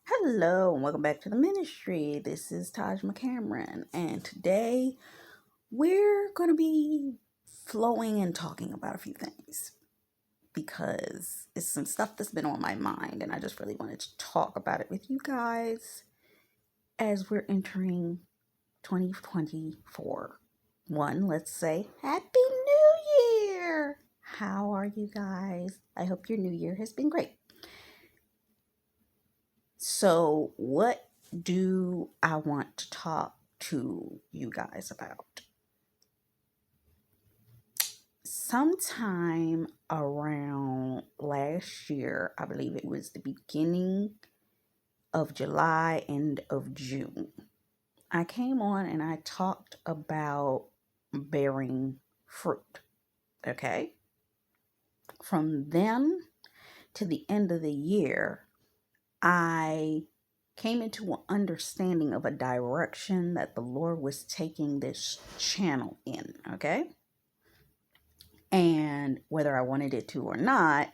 Hello, and welcome back to the ministry. This is Taj McCameron, and today we're going to be flowing and talking about a few things because it's some stuff that's been on my mind, and I just really wanted to talk about it with you guys as we're entering 2024. Let's say Happy New Year! How are you guys? I hope your new year has been great. So, what do I want to talk to you guys about? Sometime around last year, I believe it was the beginning of July, end of June, I came on and I talked about bearing fruit. Okay. From then to the end of the year, I came into an understanding of a direction that the Lord was taking this channel in, okay? And whether I wanted it to or not,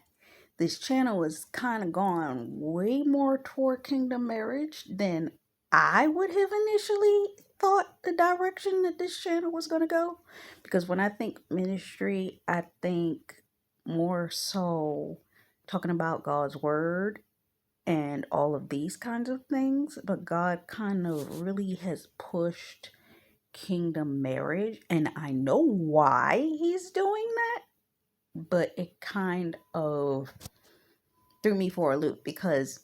this channel was kind of gone way more toward kingdom marriage than I would have initially thought the direction that this channel was going to go. Because when I think ministry, I think more so talking about God's word and all of these kinds of things, but God kind of really has pushed kingdom marriage, and I know why he's doing that, but it kind of threw me for a loop because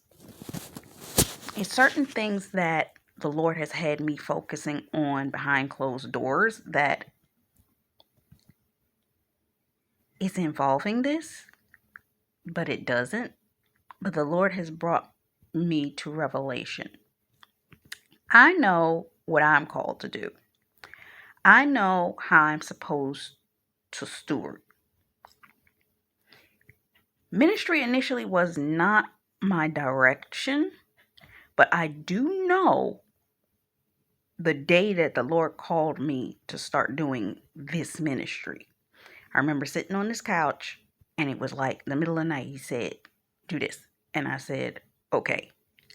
it's certain things that the Lord has had me focusing on behind closed doors that is involving this, but it doesn't. But the Lord has brought me to revelation. I know what I'm called to do. I know how I'm supposed to steward. Ministry initially was not my direction, but I do know the day that the Lord called me to start doing this ministry. I remember sitting on this couch and it was like the middle of the night. He said, "Do this." And I said, "Okay."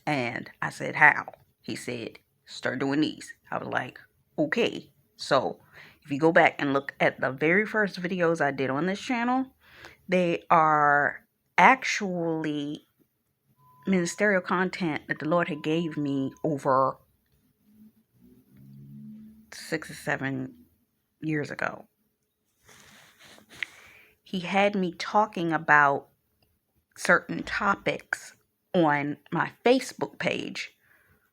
And I said, "How?" He said, "Start doing these." I was like, "Okay." So if you go back and look at the very first videos I did on this channel, they are actually ministerial content that the Lord had gave me over 6 or 7 years ago. He had me talking about certain topics on my Facebook page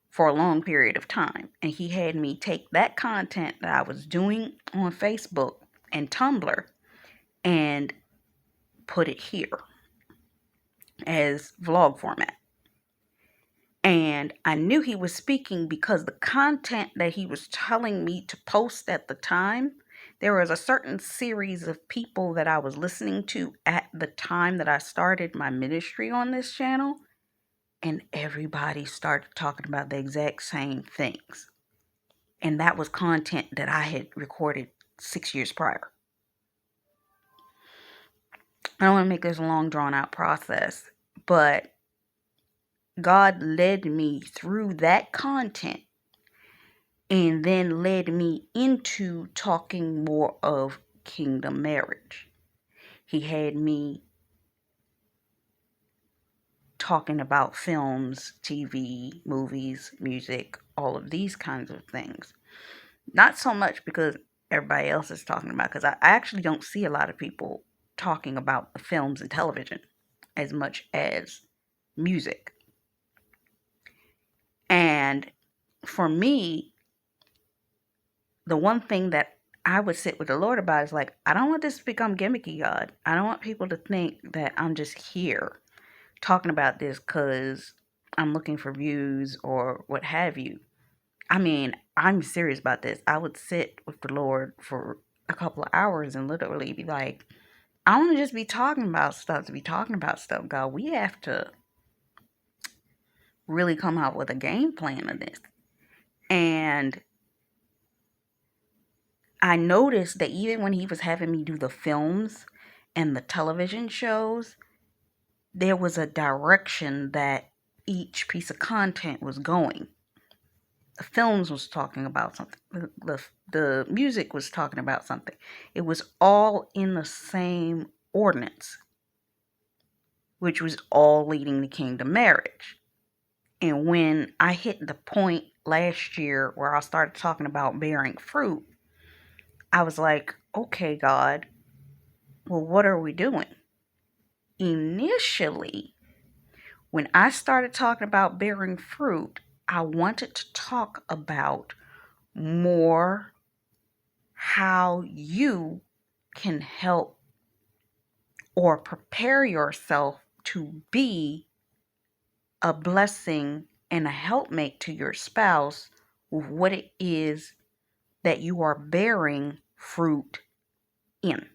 for a long period of time. And he had me take that content that I was doing on Facebook and Tumblr and put it here as vlog format. And I knew he was speaking because the content that he was telling me to post at the time, there was a certain series of people that I was listening to at the time that I started my ministry on this channel, and everybody started talking about the exact same things. And that was content that I had recorded 6 years prior. I don't want to make this a long drawn out process, but God led me through that content and then led me into talking more of kingdom marriage. He had me talking about films, TV, movies, music, all of these kinds of things. Not so much because everybody else is talking about, because I actually don't see a lot of people talking about the films and television as much as music. And for me, the one thing that I would sit with the Lord about is like, I don't want this to become gimmicky, God. I don't want people to think that I'm just here talking about this because I'm looking for views or what have you. I mean, I'm serious about this. I would sit with the Lord for a couple of hours and literally be like, I want to just be talking about stuff to be talking about stuff, God. We have to really come out with a game plan of this. And I noticed that even when he was having me do the films and the television shows, there was a direction that each piece of content was going. The films was talking about something. The music was talking about something. It was all in the same ordinance, which was all leading to kingdom marriage. And when I hit the point last year where I started talking about bearing fruit, I was like, okay, God, well, what are we doing? Initially, when I started talking about bearing fruit, I wanted to talk about more how you can help or prepare yourself to be a blessing and a helpmate to your spouse with what it is that you are bearing fruit in.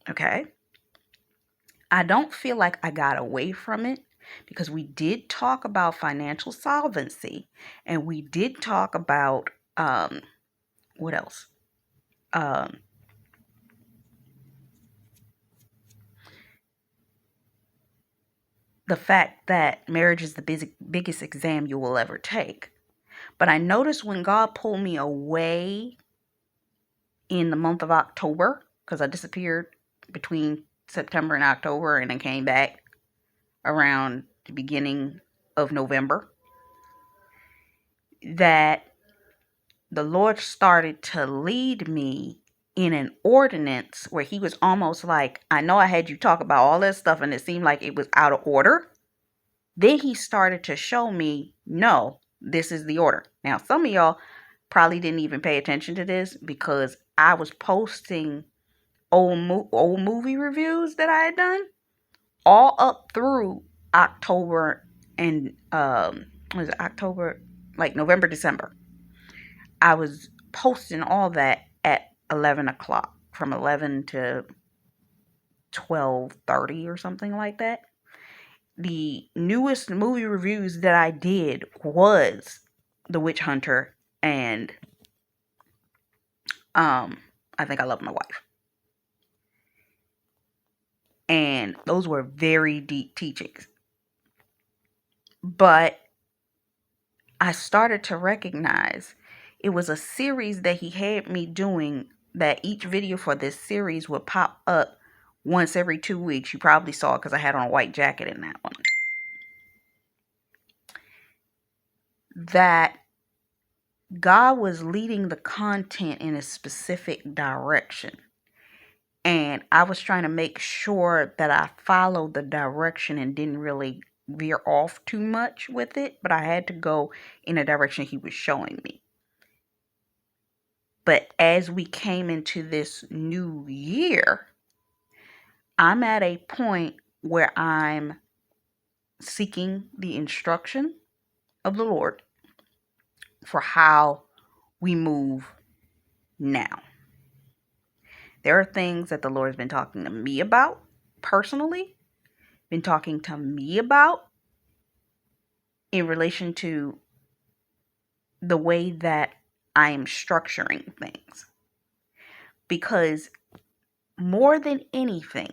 Okay? I don't feel like I got away from it because we did talk about financial solvency and we did talk about what else? Um, the fact that marriage is the biggest exam you will ever take. But I noticed when God pulled me away in the month of October, because I disappeared between September and October and then came back around the beginning of November, that the Lord started to lead me in an ordinance where he was almost like, I know I had you talk about all this stuff and it seemed like it was out of order. Then he started to show me, no, this is the order. Now, some of y'all probably didn't even pay attention to this because I was posting old movie reviews that I had done all up through October and was it October, like November, December. I was posting all that at 11 o'clock, from 11 to 12:30 or something like that. The newest movie reviews that I did was The Witch Hunter and I Think I Love My Wife. And those were very deep teachings. But I started to recognize it was a series that he had me doing, that each video for this series would pop up once every 2 weeks. You probably saw it because I had on a white jacket in that one. That God was leading the content in a specific direction. And I was trying to make sure that I followed the direction and didn't really veer off too much with it. But I had to go in a direction he was showing me. But as we came into this new year, I'm at a point where I'm seeking the instruction of the Lord for how we move now. There are things that the Lord has been talking to me about personally, been talking to me about in relation to the way that I am structuring things. Because more than anything,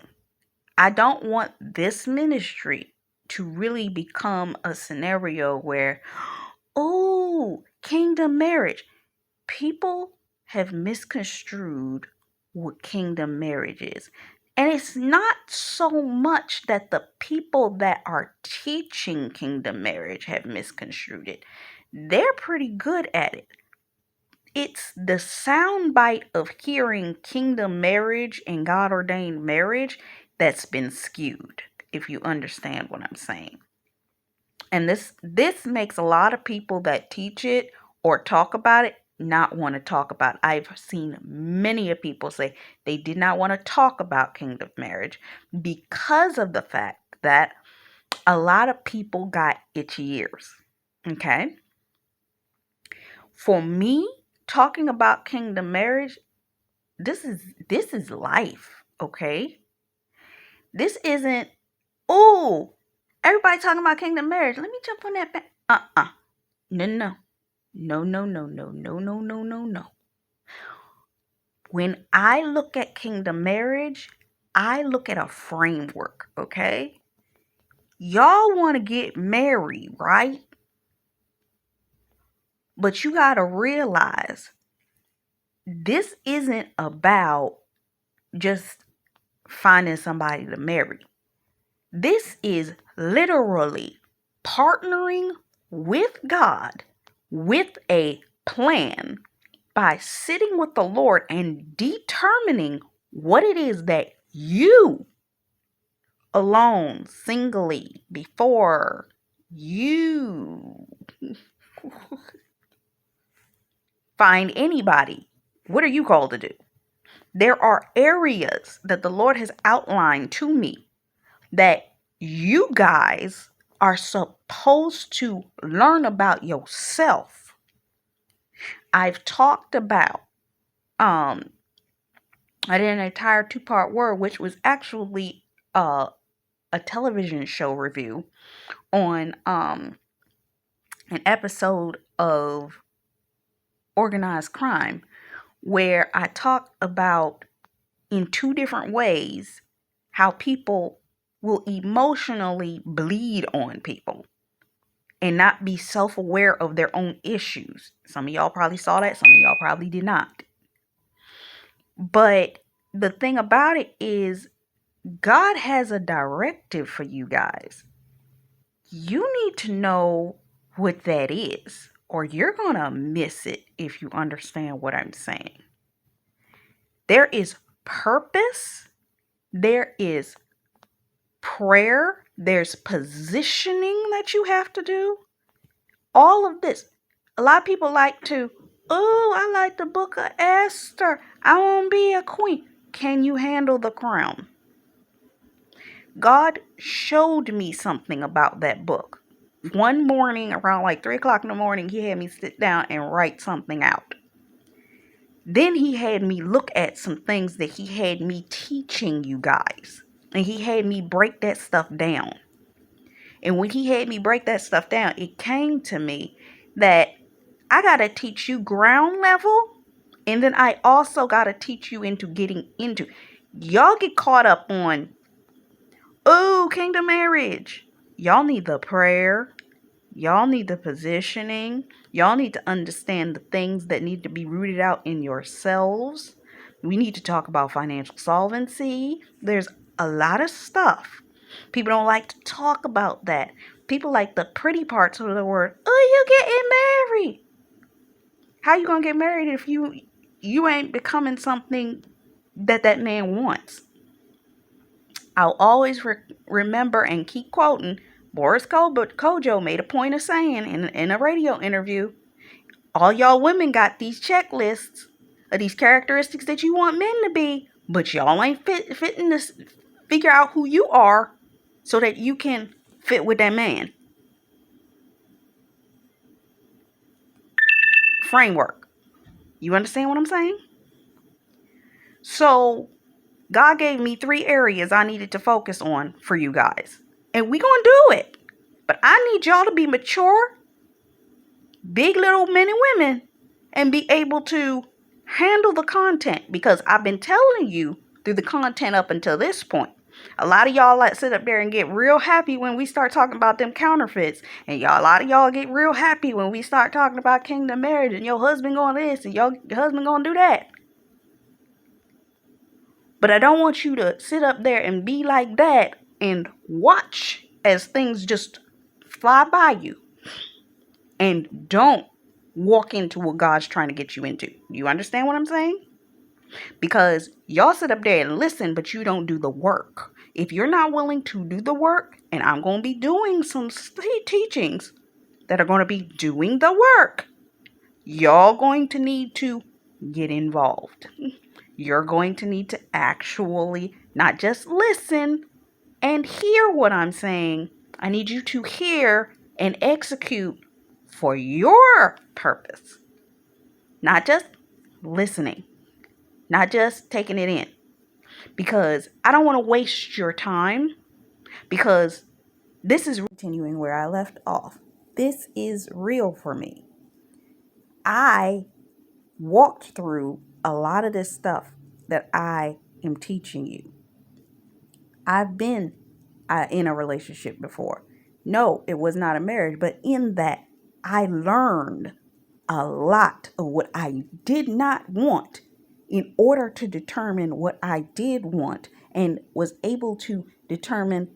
I don't want this ministry to really become a scenario where, oh, kingdom marriage. People have misconstrued what kingdom marriage is. And it's not so much that the people that are teaching kingdom marriage have misconstrued it. They're pretty good at it. It's the soundbite of hearing kingdom marriage and God ordained marriage that's been skewed, if you understand what I'm saying. And this makes a lot of people that teach it or talk about it not want to talk about it. I've seen many of people say they did not want to talk about kingdom marriage because of the fact that a lot of people got itchy ears. Okay? For me, talking about kingdom marriage, this is life, okay? This isn't, oh, everybody talking about kingdom marriage. Let me jump on that back. No. No. When I look at kingdom marriage, I look at a framework, okay? Y'all want to get married, right? But you got to realize this isn't about just finding somebody to marry. This is literally partnering with God with a plan by sitting with the Lord and determining what it is that you alone, singly, before you find anybody. What are you called to do? There are areas that the Lord has outlined to me that you guys are supposed to learn about yourself. I've talked about I did an entire 2-part word, which was actually a television show review on an episode of Organized Crime, where I talked about in 2 different ways how people will emotionally bleed on people and not be self-aware of their own issues. Some of y'all probably saw that, some of y'all probably did not. But the thing about it is, God has a directive for you guys. You need to know what that is, or you're going to miss it if you understand what I'm saying. There is purpose, there is prayer, there's positioning that you have to do. All of this. A lot of people like to, oh, I like the book of Esther. I want to be a queen. Can you handle the crown? God showed me something about that book. One morning around like 3 o'clock in the morning, he had me sit down and write something out. Then he had me look at some things that he had me teaching you guys. And he had me break that stuff down. And when he had me break that stuff down, it came to me that I got to teach you ground level. And then I also got to teach you into getting into. Y'all get caught up on, oh, kingdom marriage. Y'all need the prayer. Y'all need the positioning. Y'all need to understand the things that need to be rooted out in yourselves. We need to talk about financial solvency. There's a lot of stuff. People don't like to talk about that. People like the pretty parts of the word. Oh, you getting married. How you gonna get married if you ain't becoming something that man wants? I'll always remember and keep quoting Boris Kojo made a point of saying in a radio interview, all y'all women got these checklists of these characteristics that you want men to be, but y'all ain't fitting to figure out who you are so that you can fit with that man. Framework. You understand what I'm saying? So God gave me 3 areas I needed to focus on for you guys. And we gonna do it. But I need y'all to be mature, big little men and women, and be able to handle the content. Because I've been telling you through the content up until this point. A lot of y'all like sit up there and get real happy when we start talking about them counterfeits. And a lot of y'all get real happy when we start talking about kingdom marriage and your husband going this and your husband going to do that. But I don't want you to sit up there and be like that and watch as things just fly by you. And don't walk into what God's trying to get you into. You understand what I'm saying? Because y'all sit up there and listen, but you don't do the work. If you're not willing to do the work, and I'm going to be doing some teachings that are going to be doing the work, y'all going to need to get involved. You're going to need to actually not just listen and hear what I'm saying. I need you to hear and execute for your purpose. Not just listening. Not just taking it in. Because I don't want to waste your time. Because this is continuing where I left off. This is real for me. I walked through a lot of this stuff that I am teaching you. I've been in a relationship before. No, it was not a marriage, but in that I learned a lot of what I did not want in order to determine what I did want, and was able to determine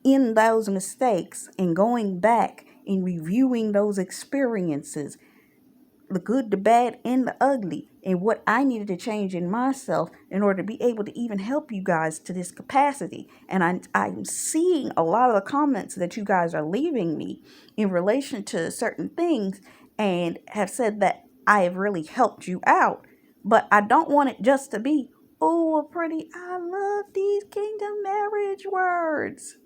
in those mistakes and going back and reviewing those experiences, the good, the bad, and the ugly, and what I needed to change in myself in order to be able to even help you guys to this capacity. And I'm seeing a lot of the comments that you guys are leaving me in relation to certain things, and have said that I have really helped you out. But I don't want it just to be, oh, pretty, I love these kingdom marriage words.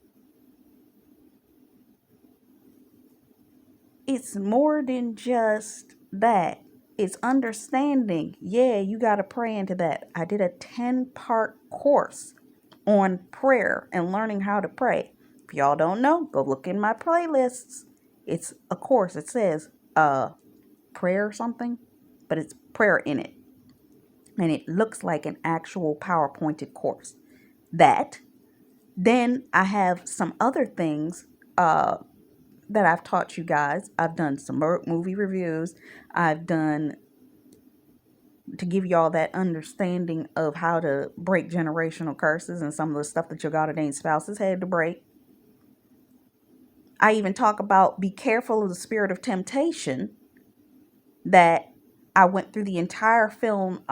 It's more than just that. It's understanding. Yeah, you got to pray into that. I did a 10-part course on prayer and learning how to pray. If y'all don't know, go look in my playlists. It's a course. It says prayer or something, but it's prayer in it. And it looks like an actual PowerPointed course. That. Then I have some other things that I've taught you guys. I've done some movie reviews. I've done, to give y'all that understanding of how to break generational curses and some of the stuff that your God ordained spouses had to break. I even talk about be careful of the spirit of temptation, that I went through the entire film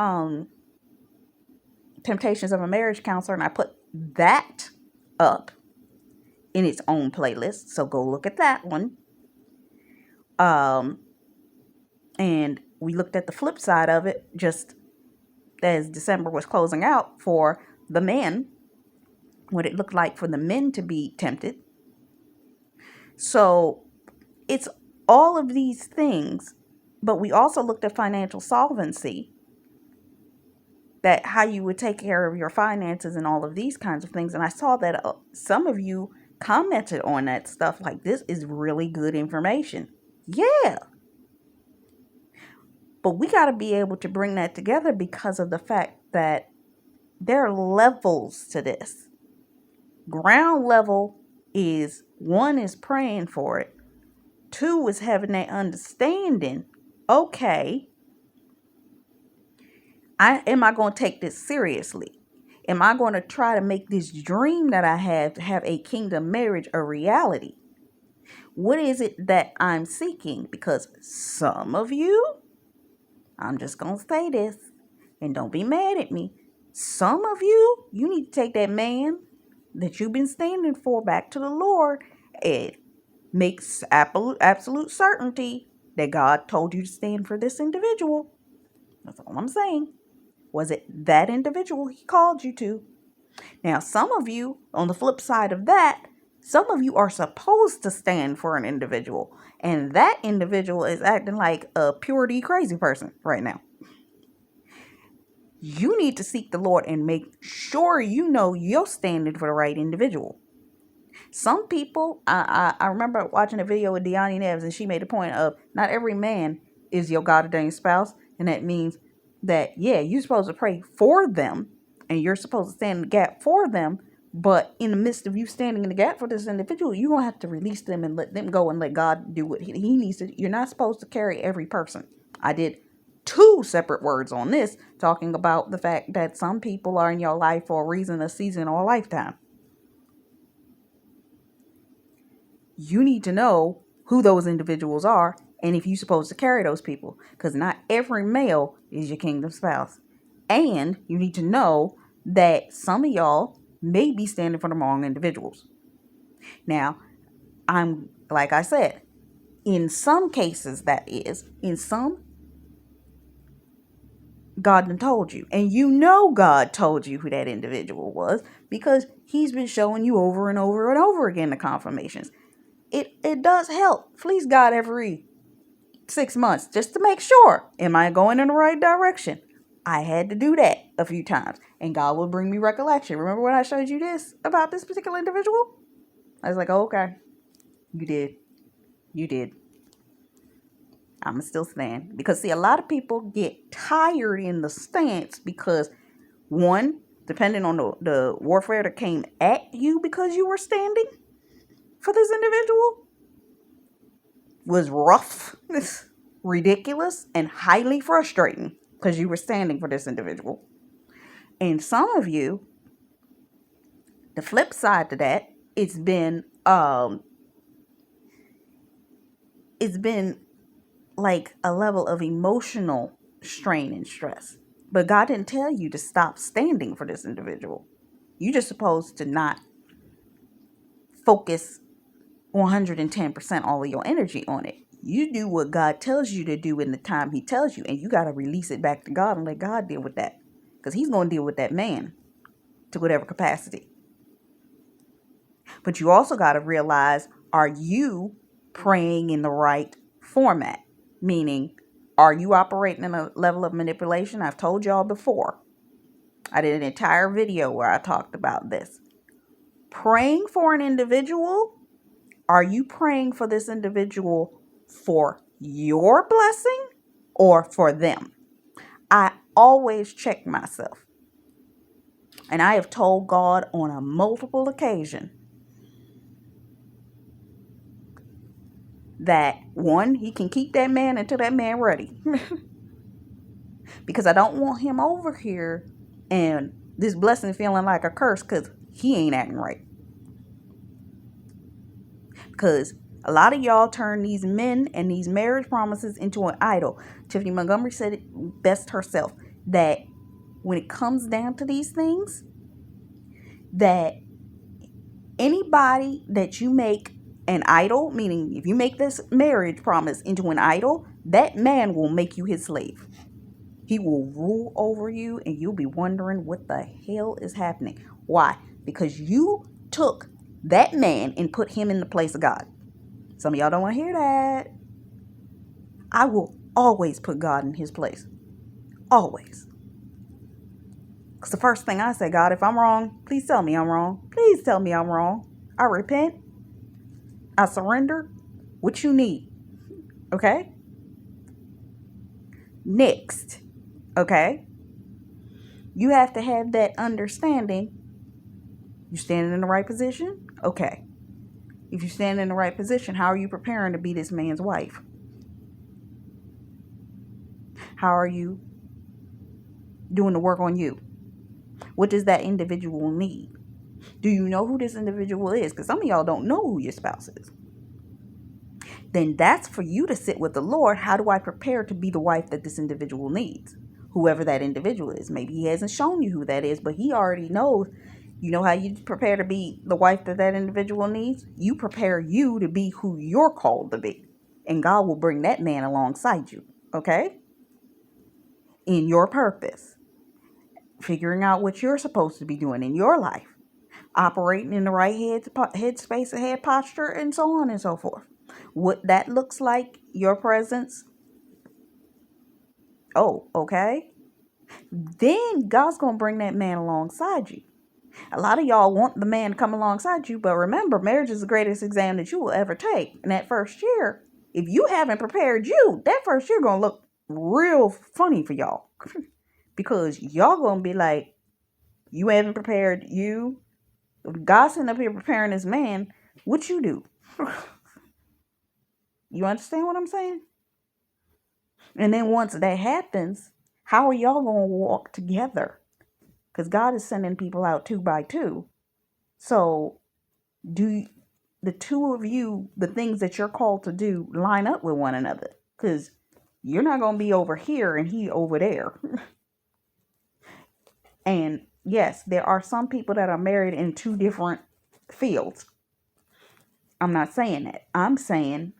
Temptations of a Marriage Counselor, and I put that up in its own playlist. So go look at that one. And we looked at the flip side of it just as December was closing out for the men, what it looked like for the men to be tempted. So it's all of these things, but we also looked at financial solvency, that how you would take care of your finances and all of these kinds of things. And I saw that some of you commented on that stuff, like, this is really good information. Yeah. But we got to be able to bring that together because of the fact that there are levels to this. Ground level is, 1 is praying for it. 2 is having that understanding. Okay, am I going to take this seriously? Am I going to try to make this dream that I have to have a kingdom marriage a reality? What is it that I'm seeking? Because some of you, I'm just going to say this, and don't be mad at me. Some of you, you need to take that man that you've been standing for back to the Lord and make absolute certainty that God told you to stand for this individual. That's all I'm saying. Was it that individual he called you to? Now, some of you, on the flip side of that, some of you are supposed to stand for an individual, and that individual is acting like a purity crazy person right now. You need to seek the Lord and make sure you know you're standing for the right individual. Some people, I remember watching a video with Deani Neves, and she made a point of, not every man is your God ordained spouse, and that means that, yeah, you're supposed to pray for them, and you're supposed to stand in the gap for them, but in the midst of you standing in the gap for this individual, you're going to have to release them and let them go and let God do what he needs to. You're not supposed to carry every person. I did 2 separate words on this, talking about the fact that some people are in your life for a reason, a season, or a lifetime. You need to know who those individuals are and if you're supposed to carry those people, because not every male is your kingdom spouse. And you need to know that some of y'all may be standing for the wrong individuals. Now, I'm, like I said, in some cases, that is, in some, God done told you. And you know God told you who that individual was, because he's been showing you over and over and over again the confirmations. It does help. Please God every 6 months just to make sure, am I going in the right direction? I had to do that a few times, and God will bring me recollection. Remember when I showed you this about this particular individual? I was like, oh, okay, you did. I'm still stand, because see, a lot of people get tired in the stance because, 1, depending on the warfare that came at you because you were standing for this individual, was rough, ridiculous, and highly frustrating because you were standing for this individual. And some of you, the flip side to that, it's been like a level of emotional strain and stress. But God didn't tell you to stop standing for this individual. You're just supposed to not focus 110% all of your energy on it. You do what God tells you to do in the time He tells you, and you got to release it back to God and let God deal with that, because He's going to deal with that man to whatever capacity. But you also got to realize, are you praying in the right format? Meaning, are you operating in a level of manipulation? I've told y'all before. I did an entire video where I talked about this. Praying for an individual, are you praying for this individual for your blessing or for them? I always check myself. And I have told God on a multiple occasion that, one, He can keep that man until that man ready. Because I don't want him over here and this blessing feeling like a curse because he ain't acting right. Because a lot of y'all turn these men and these marriage promises into an idol. Tiffany Montgomery said it best herself, that when it comes down to these things, that anybody that you make an idol, meaning if you make this marriage promise into an idol, that man will make you his slave. He will rule over you and you'll be wondering what the hell is happening. Why? Because you took that man and put him in the place of God. Some of y'all don't want to hear that. I will always put God in His place. Always. Because the first thing I say, God, if I'm wrong, please tell me I'm wrong. Please tell me I'm wrong. I repent. I surrender. What you need. Okay? Next. Okay? You have to have that understanding. You standing in the right position? Okay. If you stand in the right position, how are you preparing to be this man's wife? How are you doing the work on you? What does that individual need? Do you know who this individual is? Because some of y'all don't know who your spouse is. Then that's for you to sit with the Lord. How do I prepare to be the wife that this individual needs? Whoever that individual is. Maybe He hasn't shown you who that is, but He already knows. You know how you prepare to be the wife that that individual needs? You prepare you to be who you're called to be. And God will bring that man alongside you. Okay? In your purpose. Figuring out what you're supposed to be doing in your life. Operating in the right head space and head posture, and so on and so forth. What that looks like, your presence. Oh, okay. Then God's going to bring that man alongside you. A lot of y'all want the man to come alongside you, but remember, marriage is the greatest exam that you will ever take. In that first year, if you haven't prepared you, that first year going to look real funny for y'all. Because y'all going to be like, you haven't prepared you. God's sitting up here preparing this man. What you do? You understand what I'm saying? And then once that happens, how are y'all going to walk together? Because God is sending people out 2 by 2. So do the two of you, the things that you're called to do, line up with one another? Because you're not going to be over here and he over there. And yes, there are some people that are married in 2 different fields. I'm not saying that. I'm saying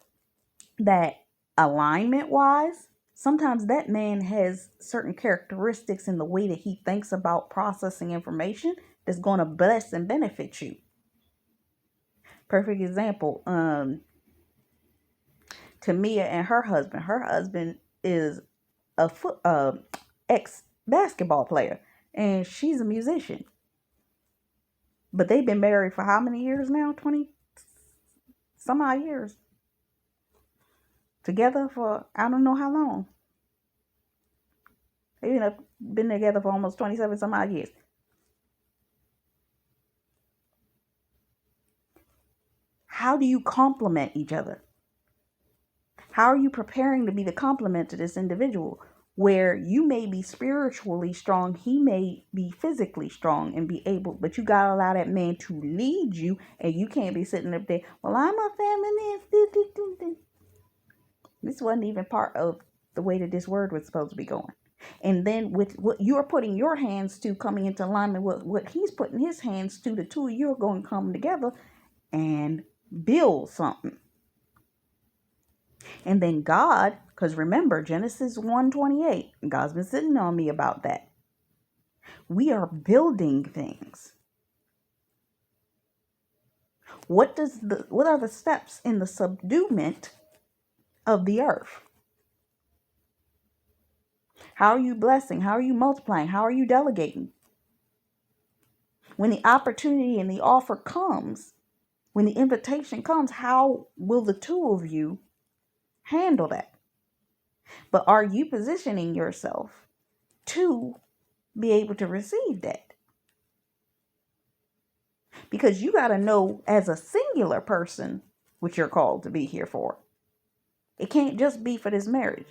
that alignment wise, sometimes that man has certain characteristics in the way that he thinks about processing information that's going to bless and benefit you. Perfect example, Tamia and her husband. Her husband is a ex basketball player, and she's a musician. But they've been married for how many years now? 20 some odd years. Together for I don't know how long. They've been together for almost 27 some odd years. How do you complement each other? How are you preparing to be the complement to this individual? Where you may be spiritually strong, he may be physically strong and be able, but you gotta allow that man to lead you, and you can't be sitting up there, well, I'm a feminist. This wasn't even part of the way that this word was supposed to be going. And then with what you're putting your hands to coming into alignment with what he's putting his hands to, the two of you are going to come together and build something. And then God, because remember Genesis 1:28, God's been sitting on me about that. We are building things. What are the steps in the subduement of the earth? How are you blessing? How are you multiplying? How are you delegating? When the opportunity and the offer comes, when the invitation comes, how will the two of you handle that? But are you positioning yourself to be able to receive that? Because you got to know as a singular person what you're called to be here for. It can't just be for this marriage.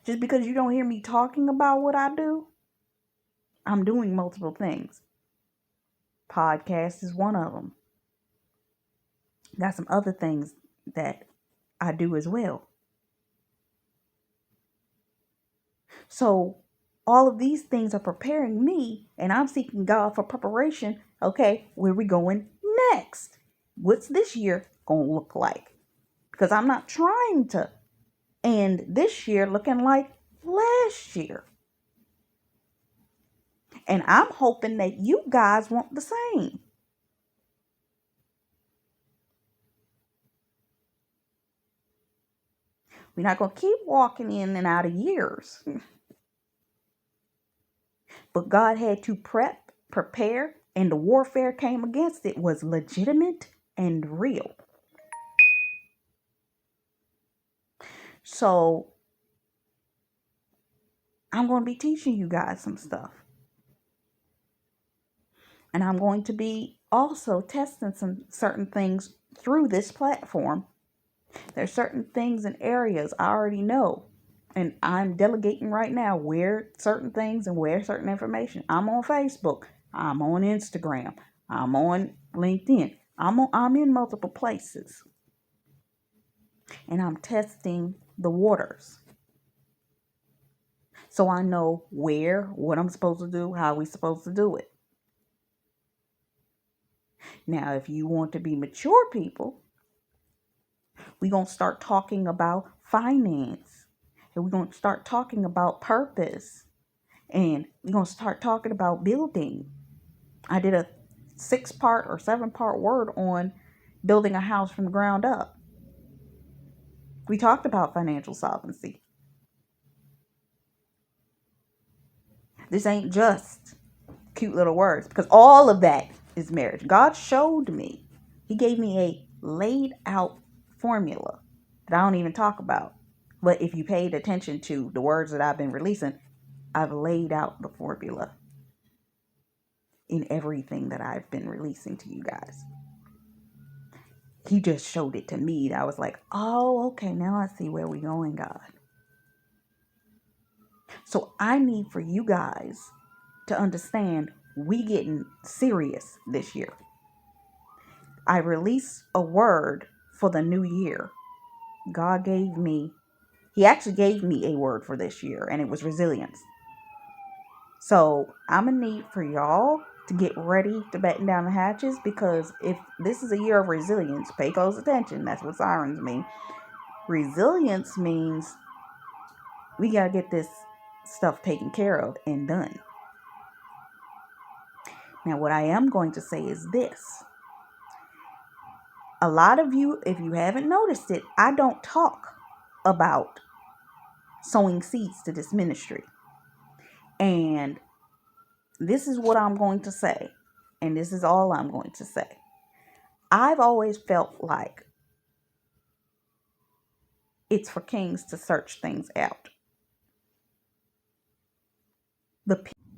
Just because you don't hear me talking about what I do, I'm doing multiple things. Podcast is one of them. Got some other things that I do as well. So all of these things are preparing me, and I'm seeking God for preparation. Okay, where are we going next? What's this year going to look like? Because I'm not trying to end this year looking like last year. And I'm hoping that you guys want the same. We're not going to keep walking in and out of years. But God had to prepare, and the warfare came against it was legitimate and real. So I'm going to be teaching you guys some stuff. And I'm going to be also testing some certain things through this platform. There's certain things and areas I already know. And I'm delegating right now where certain things and where certain information. I'm on Facebook. I'm on Instagram. I'm on LinkedIn. I'm in multiple places. And I'm testing the waters. So I know where, what I'm supposed to do, how we're supposed to do it. Now, if you want to be mature people, we're going to start talking about finance. And we're going to start talking about purpose. And we're going to start talking about building. I did a 6-part or 7-part word on building a house from the ground up. We talked about financial solvency. This ain't just cute little words, because all of that is marriage. God showed me. He gave me a laid out formula that I don't even talk about. But if you paid attention to the words that I've been releasing, I've laid out the formula in everything that I've been releasing to you guys. He just showed it to me. I was like, oh, okay, now I see where we're going, God. So I need for you guys to understand we getting serious this year. I released a word for the new year. God gave me, he actually gave me a word for this year, and it was resilience. So I'm going to need for y'all to get ready to batten down the hatches, because if this is a year of resilience, pay close attention. That's what sirens mean. Resilience means we got to get this stuff taken care of and done. Now, what I am going to say is this. A lot of you, if you haven't noticed it, I don't talk about sowing seeds to this ministry. And this is what I'm going to say. And this is all I'm going to say. I've always felt like it's for kings to search things out.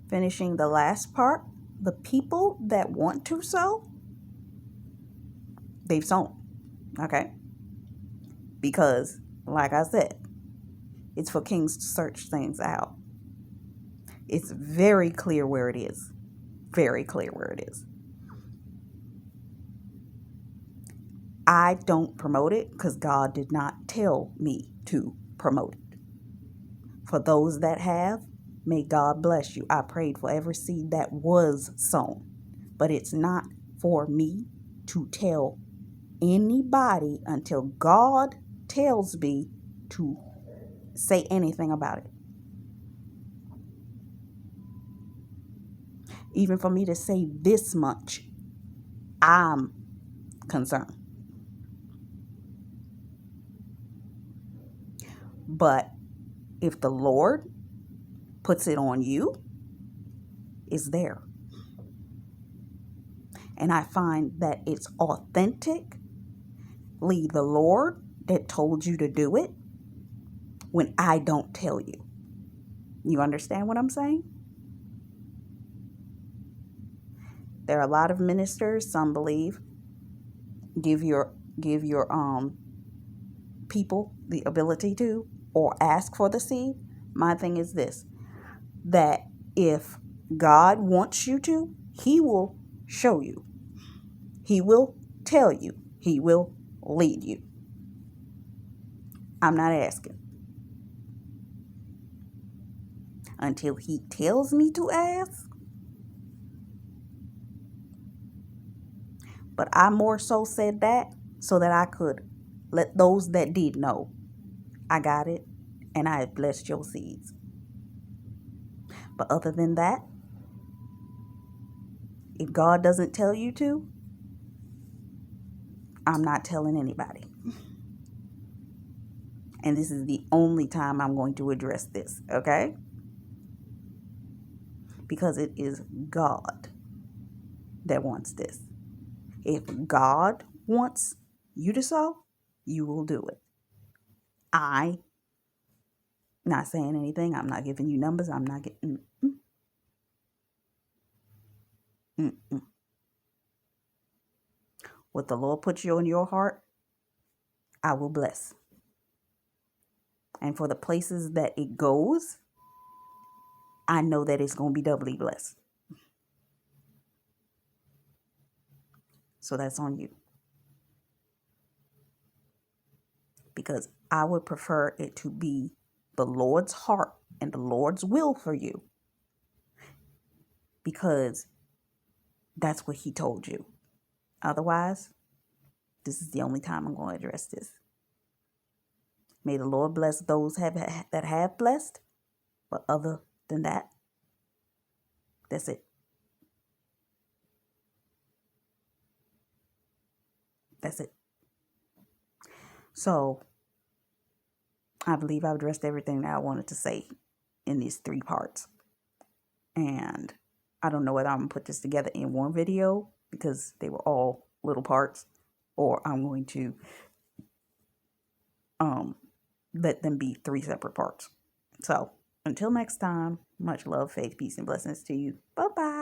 Finishing the last part, the people that want to sow, they've sown. Okay? Because, like I said, it's for kings to search things out. It's very clear where it is. Very clear where it is. I don't promote it because God did not tell me to promote it. For those that have, may God bless you. I prayed for every seed that was sown. But it's not for me to tell anybody until God tells me to say anything about it. Even for me to say this much, I'm concerned. But if the Lord puts it on you, it's there. And I find that it's authentically the Lord that told you to do it when I don't tell you. You understand what I'm saying? There are a lot of ministers, some believe, give your people the ability to, or ask for the seed. My thing is this, that if God wants you to, he will show you. He will tell you. He will lead you. I'm not asking. Until he tells me to ask. But I more so said that so that I could let those that did know, I got it, and I have blessed your seeds. But other than that, if God doesn't tell you to, I'm not telling anybody. And this is the only time I'm going to address this, okay? Because it is God that wants this. If God wants you to sow, you will do it. I'm not saying anything. I'm not giving you numbers. I'm not getting... What the Lord puts you on your heart, I will bless. And for the places that it goes, I know that it's going to be doubly blessed. So that's on you. Because I would prefer it to be the Lord's heart and the Lord's will for you. Because that's what he told you. Otherwise, this is the only time I'm going to address this. May the Lord bless those that have blessed. But other than that, that's it. That's it. So, I believe I've addressed everything that I wanted to say in these 3 parts. And I don't know whether I'm going to put this together in one video because they were all little parts, or I'm going to let them be 3 separate parts. So, until next time, much love, faith, peace, and blessings to you. Bye-bye.